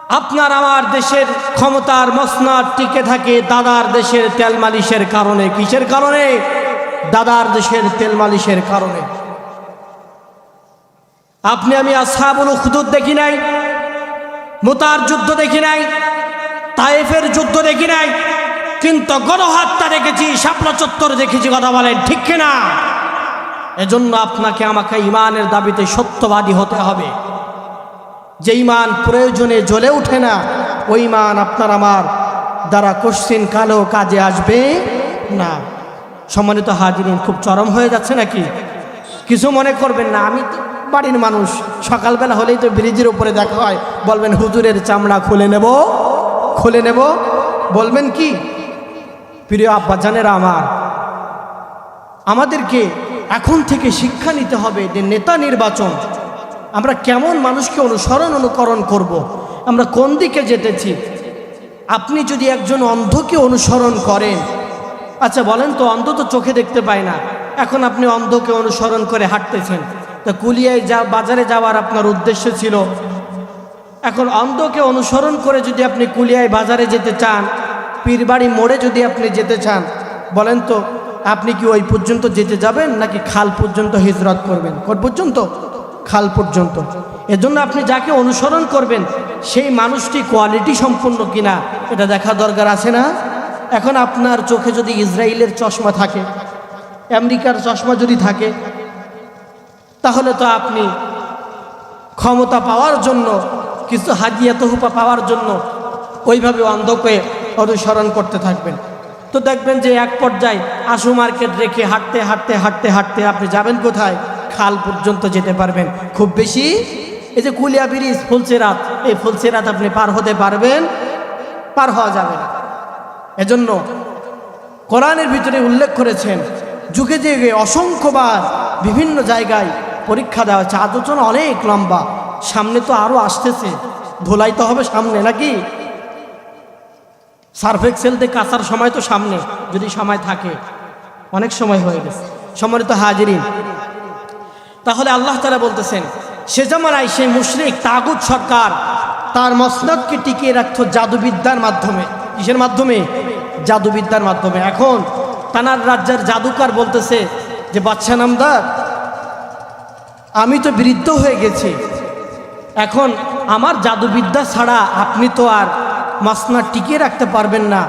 আপনার আমার দেশের ক্ষমতার মসনদ টিকে থাকে দাদার দেশের তেল মালিশের কারণে। কিসের কারণে? দাদার দেশের তেল মালিশের কারণে। আপনি আমি আসহাবুল উখদুদ দেখি নাই, মুতার যুদ্ধ দেখি নাই, তায়েফের যুদ্ধ দেখি নাই, কিন্তু গণহত্যা দেখেছি, শাপলা চত্বর দেখেছি। কথা বলেন ঠিক কিনা? এজন্য আপনাকে আমাকে ইমানের দাবিতে সত্যবাদী হতে হবে। যে ইমান প্রয়োজনে জ্বলে ওঠে না, ওই ইমান আপনার আমার দ্বারা কোশ্চিন কালেও কাজে আসবে না। সম্মানিত হাজিরিন, খুব চরম হয়ে যাচ্ছে নাকি? কিছু মনে করবেন না, আমি তো বাড়ির মানুষ, সকালবেলা হলেই তো ব্রিজের উপরে দেখা হয়, বলবেন হুজুরের চামড়া খুলে নেব, খুলে নেব, বলবেন কি? প্রিয় আব্বাজানেরা আমার, আমাদেরকে এখন থেকে শিক্ষা নিতে হবে যে নেতা নির্বাচন আমরা কেমন মানুষকে অনুকরণ করব। আমরা কোন দিকে যেতেছি। আপনি যদি একজন অন্ধকে অনুসরণ করেন, আচ্ছা বলেন তো, অন্ধ তো চোখে দেখতে পায় না, এখন আপনি অন্ধকে অনুসরণ করে হাঁটতেছেন, তা কুলিয়ায় বাজারে যাওয়ার আপনার উদ্দেশ্য ছিল। এখন অন্ধকে অনুসরণ করে যদি আপনি কুলিয়ায় বাজারে যেতে চান, পীরবাড়ি মোড়ে যদি আপনি যেতে চান, বলেন তো আপনি কি ওই পর্যন্ত যেতে যাবেন নাকি খাল পর্যন্ত হিজরত করবেন? কোন পর্যন্ত? খাল পর্যন্ত। এজন্য আপনি যাকে অনুসরণ করবেন সেই মানুষটি কোয়ালিটি সম্পন্ন কিনা এটা দেখা দরকার আছে না? এখন আপনার চোখে যদি ইসরায়েলের চশমা থাকে, আমেরিকার চশমা যদি থাকে, তাহলে তো আপনি ক্ষমতা পাওয়ার জন্য, কিছু হাদিয়া তহফা পাওয়ার জন্য ওইভাবে অন্ধকে অনুসরণ করতে থাকবেন। তো দেখবেন যে এক পর্যায়ে আশু মার্কেট রেখে হাঁটতে হাঁটতে হাঁটতে হাঁটতে আপনি যাবেন কোথায়? খাল পর্যন্ত যেতে পারবেন খুব বেশি। এই যে কুলিয়া ব্রিজ, ফুলসেরাত, এই ফুলসেরাত আপনি পার হতে পারবেন? পার হওয়া যাবে না। এজন্য কোরআনের ভিতরে উল্লেখ করেছেন, যুগে যুগে অসংখ্যবার বিভিন্ন জায়গায় পরীক্ষা দেওয়া হচ্ছে। আলোচনা অনেক লম্বা, সামনে তো আরও আসতেছে, ধোলাই তো হবে সামনে নাকি? সার্ফ এক্সেল দিয়ে কাঁচার সময় তো সামনে, যদি সময় থাকে, অনেক সময় হয়ে গেছে। সম্মানিত হাজিরিন, তাহলে আল্লাহ তাআলা বলতেছেন, সে জামানায় সেই মুশরিক তাগুত সরকার তার মসনদকে টিকিয়ে রাখতো জাদুবিদ্যার মাধ্যমে। কিসের মাধ্যমে? জাদুবিদ্যার মাধ্যমে। এখন তানার রাজ্যের জাদুকর বলতেছে যে বাদশা নামদার, আমি তো বৃদ্ধ হয়ে গেছি, এখন আমার জাদুবিদ্যা ছাড়া আপনি তো আর মসনদ টিকিয়ে রাখতে পারবেন না,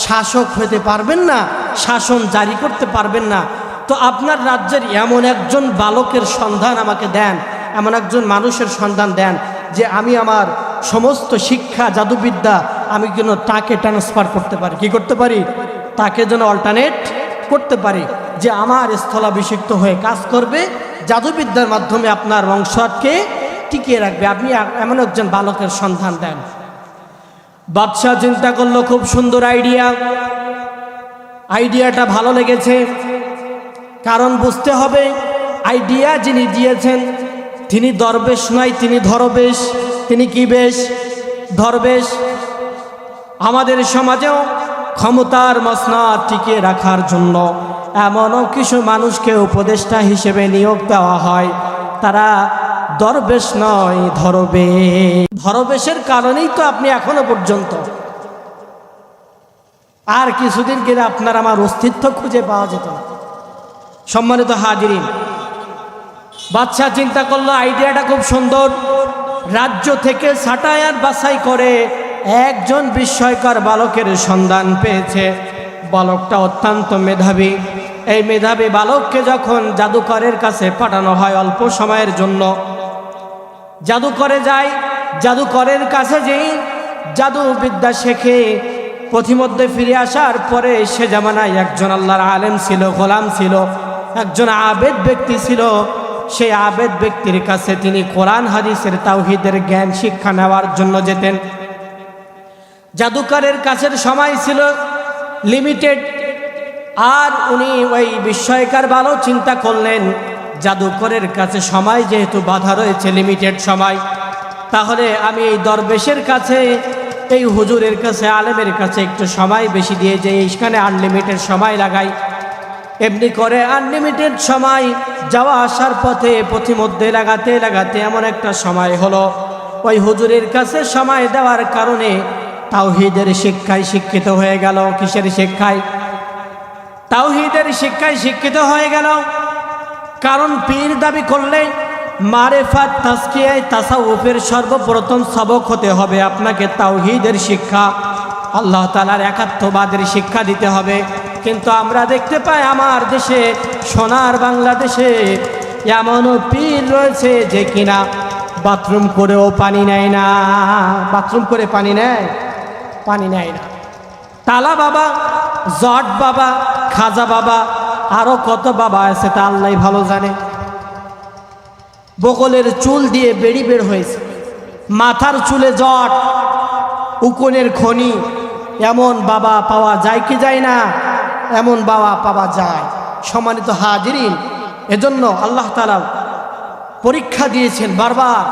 শাসক হতে পারবেন না, শাসন জারি করতে পারবেন না। তো আপনার রাজ্যের এমন একজন বালকের সন্ধান আমাকে দেন, এমন একজন মানুষের সন্ধান দেন যে আমি আমার সমস্ত শিক্ষা জাদুবিদ্যা আমি যেন তাকে ট্রান্সফার করতে পারি। কি করতে পারি? তাকে যেন অল্টারনেট করতে পারি, যে আমার স্থলাভিষিক্ত হয়ে কাজ করবে, জাদুবিদ্যার মাধ্যমে আপনার বংশকে টিকিয়ে রাখবে। আপনি এমন একজন বালকের সন্ধান দেন। বাদশাহ চিন্তা করলো, খুব সুন্দর আইডিয়া, আইডিয়াটা ভালো লেগেছে। কারণ বুঝতে হবে, আইডিয়া যিনি দিয়েছেন তিনি দরবেশ নয়, তিনি ধরবেশ। তিনি কি বেশ? ধরবেশ। আমাদের সমাজেও ক্ষমতার মসনদ টিকিয়ে রাখার জন্য এমনও কিছু মানুষকে উপদেষ্টা হিসেবে নিয়োগ দেওয়া হয়, তারা দরবেশ নয়, ধরবেশ। ধরবেশের কারণেই তো আপনি এখনো পর্যন্ত, আর কিছুদিন গেলে আপনার আমার অস্তিত্ব খুঁজে পাওয়া যেত না। সম্মানিত হাজিরিন, বাদশাহ চিন্তা করলো আইডিয়াটা খুব সুন্দর। রাজ্য থেকে ছাঁটাই আর বাছাই করে একজন বিস্ময়কর বালকের সন্ধান পেয়েছে। বালকটা অত্যন্ত মেধাবী। এই মেধাবী বালককে যখন জাদুকরের কাছে পাঠানো হয় অল্প সময়ের জন্য, জাদুকরে যায়, জাদুকরের কাছে যেই জাদুবিদ্যা শেখে, পথিমধ্যে ফিরে আসার পরে সে জামানায় একজন আল্লাহর আলেম ছিল, গোলাম ছিল, একজন আবেদ ব্যক্তি ছিল। সেই আবেদ ব্যক্তির কাছে তিনি কোরআন হাদিসের তাওহীদের জ্ঞান শিক্ষা নেওয়ার জন্য যেতেন। জাদুকরের কাছের সময় ছিল লিমিটেড, আর উনি ওই বিস্ময়কর বালক চিন্তা করলেন জাদুকরের কাছে সময় যেহেতু বাধা রয়েছে, লিমিটেড সময়, তাহলে আমি এই দরবেশের কাছে, এই হুজুরের কাছে, আলেমের কাছে একটু সময় বেশি দিয়ে যে এইখানে আনলিমিটেড সময় লাগাই। এমনি করে আনলিমিটেড সময় যাওয়া আসার পথে পথিমধ্যে লাগাতে লাগাতে এমন একটা সময় হলো ওই হুজুরের কাছে সময় দেওয়ার কারণে তাওহীদের শিক্ষায় শিক্ষিত হয়ে গেল। কিসের শিক্ষায়? তাওহীদের শিক্ষায় শিক্ষিত হয়ে গেল। কারণ পীর দাবি করলে মারেফাত তাজকিয়া তাসাউফের সর্বপ্রথম সবক হতে হবে আপনাকে তাওহীদের শিক্ষা, আল্লাহ তাআলার একাত্মবাদের শিক্ষা দিতে হবে। কিন্তু আমরা দেখতে পাই আমার দেশে, সোনার বাংলাদেশে এমনও পীর রয়েছে যে কিনা বাথরুম করেও পানি নেয় না। বাথরুম করে পানি নেয়? পানি নেয় না। তালা বাবা, জট বাবা, খাজা বাবা, আরো কত বাবা আছে তা আল্লাহ ভালো জানে। বগলের চুল দিয়ে বেড়ি বের হয়েছে, মাথার চুলে জট, উকুনের খনি, এমন বাবা পাওয়া যায় কি যায় না? এমন বাবা পাওয়া যায়। সম্মানিত হাজিরিন, এজন্য আল্লাহ তাআলা পরীক্ষা দিয়েছেন বারবার।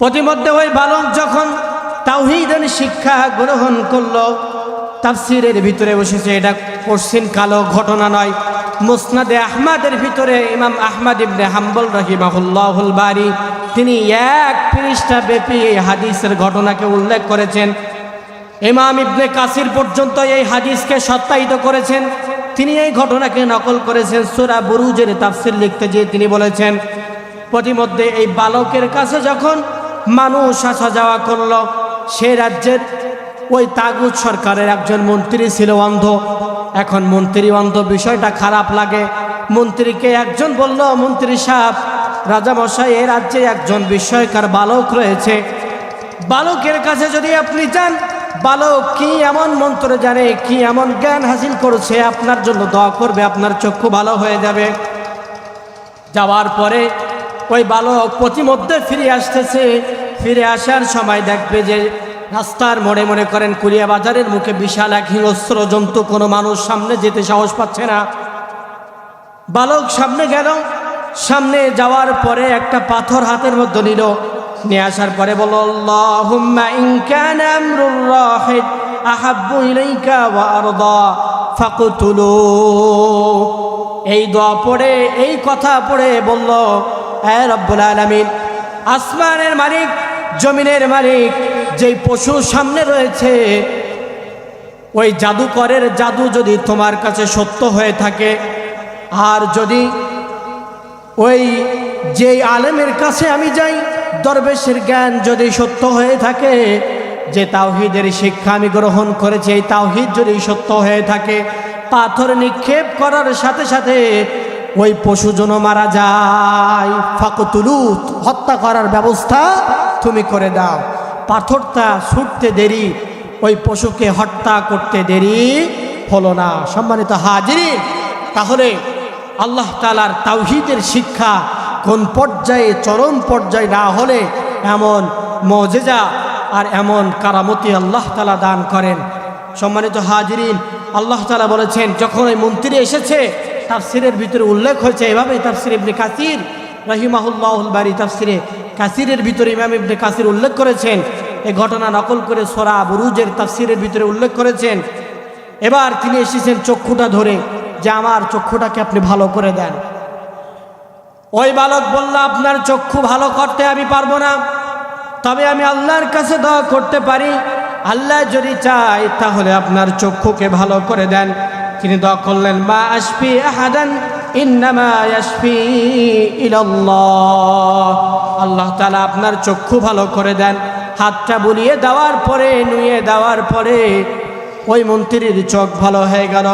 প্রতিমধ্যে ওই বালক যখন তাওহীদের শিক্ষা গ্রহণ করলো, তাফসীরের ভিতরে বসেছে, এটা কোশ্চিন কালো ঘটনা নয়। মুসনাদে আহমদের ভিতরে ইমাম আহমদ ইবনে হাম্বল রাহিমাহুল্লাহুল বারি তিনি 1 পৃষ্ঠা ব্যাপী এই হাদিসের ঘটনাকে উল্লেখ করেছেন। ইমাম ইবনে কাসির পর্যন্ত এই হাদিসকে সত্যায়িত করেছেন। তিনি এই ঘটনাকে নকল করেছেন। সূরা বুরুজের তাফসীর লিখতে গিয়ে তিনি বলেছেন, প্রতিমধ্যে এই বালকের কাছে যখন মানুষ আসা যাওয়া করলো, সে রাজ্যের ওই তাগুত সরকারের একজন মন্ত্রী ছিল অন্ধ। এখন মন্ত্রী অন্ধ, বিষয়টা খারাপ লাগে। মন্ত্রীকে একজন বলল, মন্ত্রী সাহেব, রাজামশাই, এ রাজ্যে একজন বিস্ময়কর বালক রয়েছে, বালকের কাছে যদি আপনি যান, বালক কি এমন মন্ত্র জানে, কি এমন জ্ঞান হাসিল করেছে, আপনার জন্য দোয়া করবে, আপনার চক্ষু ভালো হয়ে যাবে। যাওয়ার পরে ওই বালক প্রতিমধ্যে ফিরে আসতেছে। ফিরে আসার সময় দেখবে যে রাস্তার মোড়ে, মনে করেন কুলিয়া বাজারের মুখে, বিশাল এক হিংস্র জন্তু, কোনো মানুষ সামনে যেতে সাহস পাচ্ছে না। বালক সামনে গেল। সামনে যাওয়ার পরে একটা পাথর হাতের মধ্যে নিল, নিয়ে আসার পরে বলল, আল্লাহুম্মা ইন কানা আমরুর রাহিদ আহাব্বু ইলাইকা ওয়া আরদা ফাকতুলু। এই দোয়া পড়ে, এই কথা পড়ে বলল, হে রব্বুল আলামিন, আসমানের মালিক, জমিনের মালিক, যেই পশু সামনে রয়েছে, ওই জাদুকরের জাদু যদি তোমার কাছে সত্য হয়ে থাকে, আর যদি ওই যেই আলেমের কাছে আমি যাই, দরবেশের জ্ঞান যদি সত্য হয়ে থাকে, যে তাওহীদের শিক্ষা আমি গ্রহণ করেছি, এই তাওহীদ যদি সত্য হয়ে থাকে, পাথর নিক্ষেপ করার সাথে সাথে ওই পশু যেন মারা যায়। ফাকতুলুত, হত্যা করার ব্যবস্থা তুমি করে দাও। পাথরটা ছুটতে দেরি, ওই পশুকে হত্যা করতে দেরি হলো না। সম্মানিত হাজিরিন, তাহলে আল্লাহ তাআলার তাওহীদের শিক্ষা কোন পর্যায়ে, চরম পর্যায়ে না হলে এমন মুজিজা আর এমন কারামতি আল্লাহ তাআলা দান করেন। সম্মানিত হাজিরিন, আল্লাহ তাআলা বলেছেন, যখন এই মন্ত্রী এসেছে, তাফসীরের ভিতরে উল্লেখ হয়েছে এভাবেই। তাফসীর ইবনে কাসির রাহিমাহুল্লাহুল বারি, তাফসীরে কাসিরের ভিতরে ইমাম ইবনে কাসির উল্লেখ করেছেন, এই ঘটনা নকল করে সূরা বুরুজের তাফসীরের ভিতরে উল্লেখ করেছেন। এবার তিনি এসেছেন চক্ষুটা ধরে, যে আমার চক্ষুটাকে আপনি ভালো করে দেন। ওই বালক বলল, আপনার চক্ষু ভালো করতে আমি পারবো না, তবে আমি আল্লাহর কাছে দোয়া করতে পারি, আল্লাহ যদি চায় তাহলে আপনার চক্ষুকে ভালো করে দেন। তিনি দোয়া করলেন, মা আশফি আহাদান ইন্নামা ইয়াশফি ইলাল্লাহ। আল্লাহ তাআলা আপনার চক্ষু ভালো করে দেন। হাতটা বুলিয়ে দেওয়ার পরে, নুয়ে দেওয়ার পরে ওই মন্ত্রীর চোখ ভালো হয়ে গেল।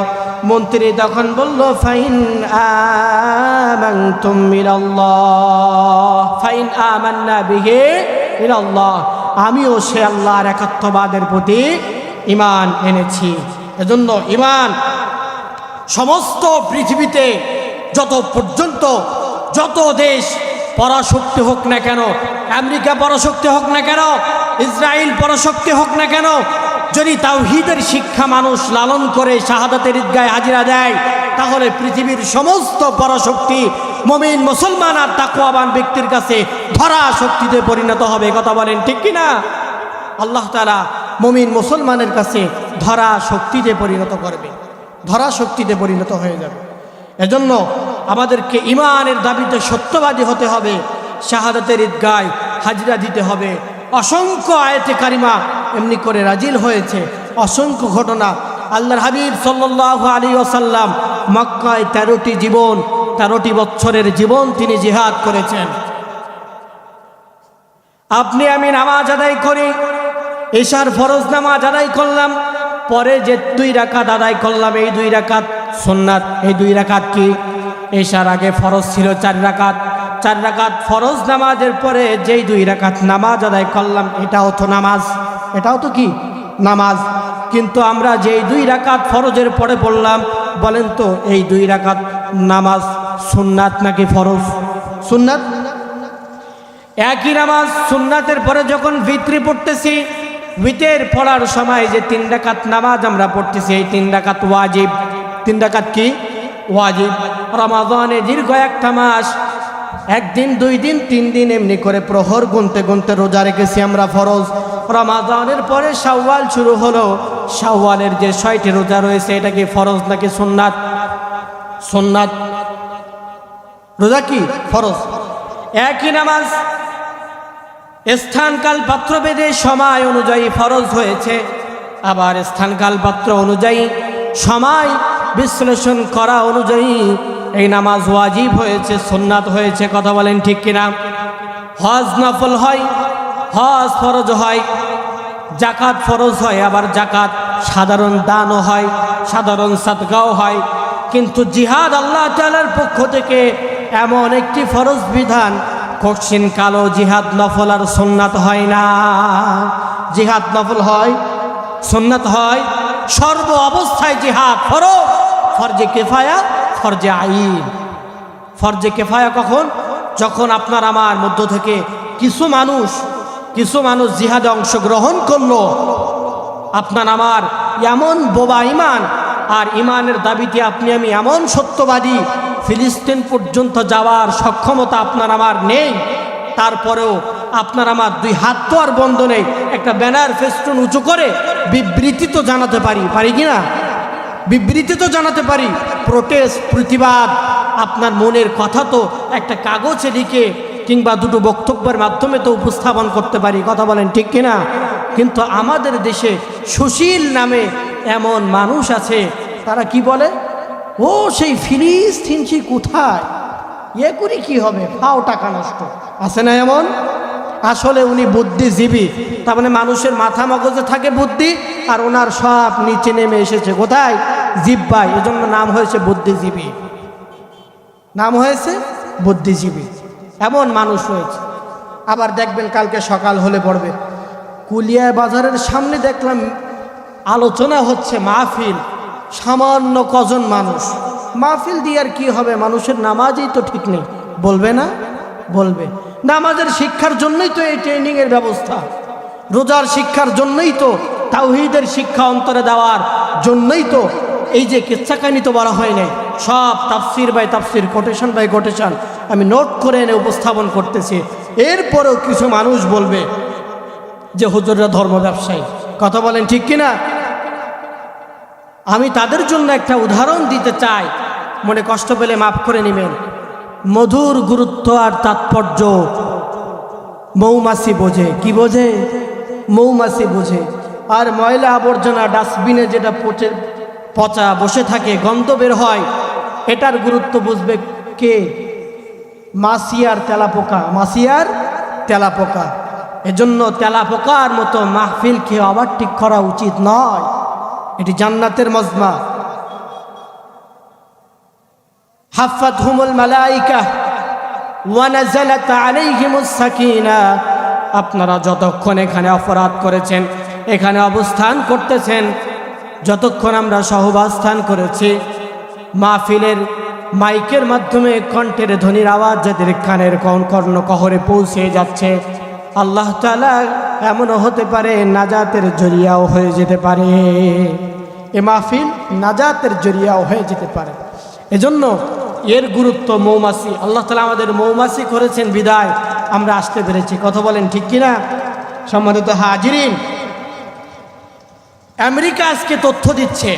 মন্ত্রী তখন বলল, ফাইন আমানতুম ইলাল্লাহ ফাইন আমান্না বিহি ইলাল্লাহ, আমিও সে আল্লাহর একাত্মবাদের প্রতি ঈমান এনেছি। এজন্য ঈমান সমস্ত পৃথিবীতে যত পর্যন্ত, যত দেশ পরাশক্তি হোক না কেন, আমেরিকা পরাশক্তি হোক না কেন, ইসরায়েল পরাশক্তি হোক না কেন, যদি তাওহীদের শিক্ষা মানুষ লালন করে শাহাদাতের ঈদগাহে হাজিরা দেয়, তাহলে পৃথিবীর সমস্ত পরাশক্তি মুমিন, মুসলমান আর তাকওয়াবান ব্যক্তির কাছে ধরা শক্তিতে পরিণত হবে। কথা বলেন ঠিক কিনা? আল্লাহ তাআলা মুমিন মুসলমানের কাছে ধরা শক্তিতে পরিণত করবে, ধরা শক্তিতে পরিণত হয়ে যাবে। এজন্য আমাদেরকে ঈমানের দাবিতে সত্যবাদী হতে হবে। শাহাদাতের ঈদগায় হাজিরা দিতে হবে। অসংখ্য আয়াতে কারিমা এমনি করে নাজিল হয়েছে, অসংখ্য ঘটনা। আল্লাহর হাবিব সাল্লাল্লাহু আলাইহি ওয়াসাল্লাম মক্কায় 13টি বছরের জীবন তিনি জিহাদ করেছেন। আপনি আমি নামাজ আদায় করি, এশার ফরজ নামাজ আদায় করলাম, পরে যে 2 রাকাত আদায় করলাম, এই 2 রাকাত সুন্নাত। এই 2 রাকাত কি? এশার আগে ফরজ ছিল 4 রাকাত, 4 রাকাত ফরজ নামাজের পরে যেই 2 রাকাত নামাজ আদায় করলাম, এটাও তো নামাজ, এটাও তো কি নামাজ। কিন্তু আমরা যেই 2 রাকাত ফরজের পরে পড়লাম, বলেন তো এই 2 রাকাত নামাজ সুন্নাত নাকি ফরজ? সুন্নাত। একই নামাজ সুন্নাতের পরে যখন ভিতরে পড়তেছি, ভিতর পড়ার সময় যে 3 রাকাত নামাজ আমরা পড়তেছি, এই 3 রাকাত ওয়াজিব। 3 রাকাত কি? ওয়াজিব। রমাদানে দীর্ঘ একটা মাস, 1 দিন 2 দিন 3 দিন এমনি করে প্রহর গুনতে গুনতে রোজা রেখেছি আমরা ফরজ। রমাদানের পরে শাওয়াল শুরু হলো, শাওয়ালের যে 6টি রোজা রয়েছে, এটা কি ফরজ নাকি সুন্নাত? সুন্নাত। রোজা কি? ফরজ। একই নামাজ স্থানকাল পাত্র ভেদে সময় অনুযায়ী ফরজ হয়েছে, আবার স্থানকাল পাত্র অনুযায়ী সময় বিশ্লেষণ করা অনুযায়ী এই নামাজ ওয়াজিব হয়েছে, সুন্নাত হয়েছে। কথা বলেন ঠিক কিনা? হজ নফল হয়, হজ ফরজ হয়, জাকাত ফরজ হয়, আবার জাকাত সাধারণ দানও হয়, সাধারণ সাদকাও হয়। কিন্তু জিহাদ আল্লাহ তাআলার পক্ষ থেকে এমন একটি ফরজ বিধান, কঠিন কালো জিহাদ নফল আর সুন্নাত হয় না। জিহাদ নফল হয়, সুন্নাত হয়, সর্ব অবস্থায় জিহাদ ফরজ। ফরজে কিফায়া, ফরজে আইন। ফরজে কিফায়া কখন? যখন আপনার আমার মধ্য থেকে কিছু মানুষ জিহাদে অংশগ্রহণ করলো। আপনার আমার এমন বোবা ইমান, আর ইমানের দাবিতে আপনি আমি এমন সত্যবাদী, ফিলিস্তিন পর্যন্ত যাওয়ার সক্ষমতা আপনার আমার নেই, তারপরেও আপনার আমার 2 হাত তো আর বন্ধ নেই, একটা ব্যানার ফেস্টুন উঁচু করে বিবৃতি তো জানাতে পারি কিনা? বিবৃতি তো জানাতে পারি, প্রোটেস্ট, প্রতিবাদ, আপনার মনের কথা তো একটা কাগজে লিখে কিংবা 2টো বক্তব্যের মাধ্যমে তো উপস্থাপন করতে পারি। কথা বলেন ঠিক কিনা? কিন্তু আমাদের দেশে সুশীল নামে এমন মানুষ আছে, তারা কি বলে, ও সেই ফিলিস্তিন সেই কোথায়, করি কি হবে, ফাও টাকা নষ্ট। আছে না এমন? আসলে উনি বুদ্ধিজীবী, তার মানে মানুষের মাথা মগজে থাকে বুদ্ধি, আর ওনার সব নিচে নেমে এসেছে কোথায়? জিহ্বায়। এজন্য নাম হয়েছে বুদ্ধিজীবী, নাম হয়েছে বুদ্ধিজীবী। এমন মানুষ রয়েছে। আবার দেখবেন কালকে সকাল হলে পড়বে, কুলিয়া বাজারের সামনে দেখলাম আলোচনা হচ্ছে, মাহফিল, সামান্য কজন মানুষ। মাহফিল দিয়ে আর কি হবে, মানুষের নামাজই তো ঠিক নেই। বলবে না? বলবে। নামাজের শিক্ষার জন্যই তো এই ট্রেনিংয়ের ব্যবস্থা, রোজার শিক্ষার জন্যই তো, তাওহীদের শিক্ষা অন্তরে দেওয়ার জন্যই তো এই যে কিচ্ছা কাহিনী তো বলা হয় নাই, সব তাফসির বাই তাফসির, কোটেশন বাই কোটেশন আমি নোট করে এনে উপস্থাপন করতেছি। এরপরেও কিছু মানুষ বলবে যে হুজুররা ধর্ম ব্যবসায়ী। কথা বলেন ঠিক কিনা? আমি তাদের জন্য একটা উদাহরণ দিতে চাই, মনে কষ্ট পেলে মাফ করে নেবেন। মধুর গুরুত্ব আর তাৎপর্য মৌমাছি বোঝে। কি বোঝে? মৌমাছি বোঝে। আর ময়লা আবর্জনা ডাস্টবিনে যেটা পচা বসে থাকে, গন্ধ বের হয়, এটার গুরুত্ব বুঝবে কে? মাছি আর তেলাপোকা। মাছি আর তেলাপোকা। এজন্য তেলাপোকার মতো মাহফিলকে ওভারটেক করা উচিত নয়। এটি জান্নাতের মজমা। হাফাতহুমুল মালাইকা ওয়া নাযালাত আলাইহিমুস সাকিনাহ। আপনারা যতক্ষণ এখানে অপরাধ করেছেন, এখানে অবস্থান করতেছেন, যতক্ষণ আমরা সহবাস্থান করেছি, মাহফিলের মাইকের মাধ্যমে কণ্ঠের ধ্বনির আওয়াজ যাদের কানের কর্ণকহরে পৌঁছে যাচ্ছে, আল্লাহ তাআলা এমনও হতে পারে নাজাতের জরিয়াও হয়ে যেতে পারে। এ মাহফিল নাজাতের জরিয়াও হয়ে যেতে পারে। এজন্য এর গুরুত্ব। মৌমাছি, আল্লাহ তাআলা আমাদের মৌমাছি করেছেন বিদায় আমরা আসতে পেরেছি। কথা বলেন ঠিক কিনা? সম্মানিত হাজিরিন, আমেরিকা আজকে তথ্য দিচ্ছে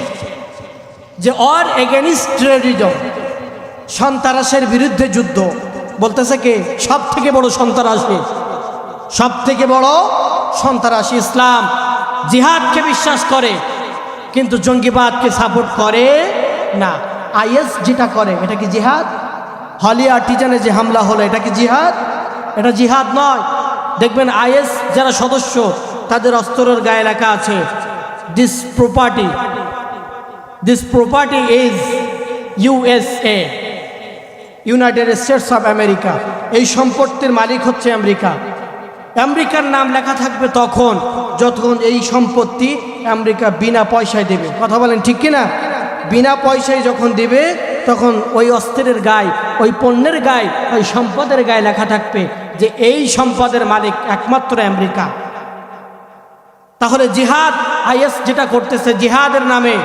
যে ওয়ার এগেইনস্ট টেররিজম, সন্ত্রাসের বিরুদ্ধে যুদ্ধ, বলতেছে কে? সব থেকে বড় সন্ত্রাসী, সব থেকে বড় সন্ত্রাসী ইসলাম। জিহাদকে বিশ্বাস করে কিন্তু জঙ্গিবাদকে সাপোর্ট করে না। আইএস যেটা করে এটা কি জিহাদ? হলি আর্টিজানে যে হামলা হলো এটা কি জিহাদ? এটা জিহাদ নয়। দেখবেন আইএস যারা সদস্য তাদের অস্ত্রের গায়ে লেখা আছে this property is USA, United states of America. এই সম্পত্তির মালিক হচ্ছে আমেরিকা। আমেরিকার নাম লেখা থাকবে তখন যতক্ষণ এই সম্পত্তি আমেরিকা বিনা পয়সায় দেবে। কথা বলেন ঠিক কিনা? বিনা পয়সায় যখন দেবে তখন ওই অস্ত্রের গায়ে, ওই পণ্যের গায়ে, ওই সম্পদের গায়ে লেখা থাকবে যে এই সম্পদের মালিক একমাত্র আমেরিকা। তাহলে জিহাদ আইএস যেটা করতেছে জিহাদের নামে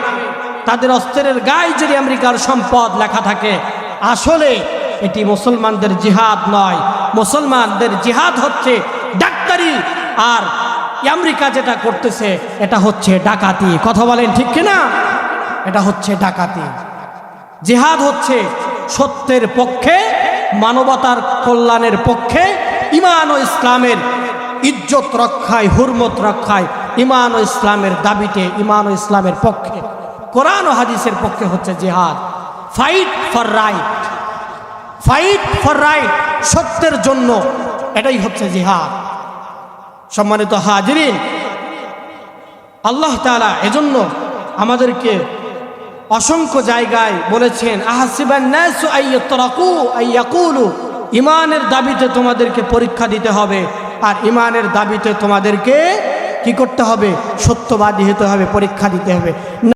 তাদের অস্ত্রের গায়ে যদি আমেরিকার সম্পদ লেখা থাকে, আসলে এটি মুসলমানদের জিহাদ নয়। মুসলমানদের জিহাদ হচ্ছে ডাক্তারি, আর আমেরিকা যেটা করতেছে এটা হচ্ছে ডাকাতি। কথা বলেন ঠিক কিনা? এটা হচ্ছে ডাকাতি। জিহাদ হচ্ছে সত্যের পক্ষে, মানবতার কল্যাণের পক্ষে, ঈমান ও ইসলামের ইজ্জত রক্ষায়, হুরমত রক্ষায়, ঈমান ও ইসলামের দাবিতে, ঈমান ও ইসলামের পক্ষে, কোরআন ও হাদিসের পক্ষে হচ্ছে জিহাদ। Fight for right, fight for right, সত্যের জন্য, এটাই হচ্ছে জিহাদ। সম্মানিত হাজিরিন, আল্লাহ তাআলা এজন্য আমাদেরকে অসংখ্য জায়গায় বলেছেন আহাসিবান নাসু আইয়াতরাকু আইয়াকুলু, ঈমানের দাবিতে তোমাদেরকে পরীক্ষা দিতে হবে, আর ঈমানের দাবিতে তোমাদেরকে কি করতে হবে? সত্যবাদী হতে হবে, পরীক্ষা দিতে হবে।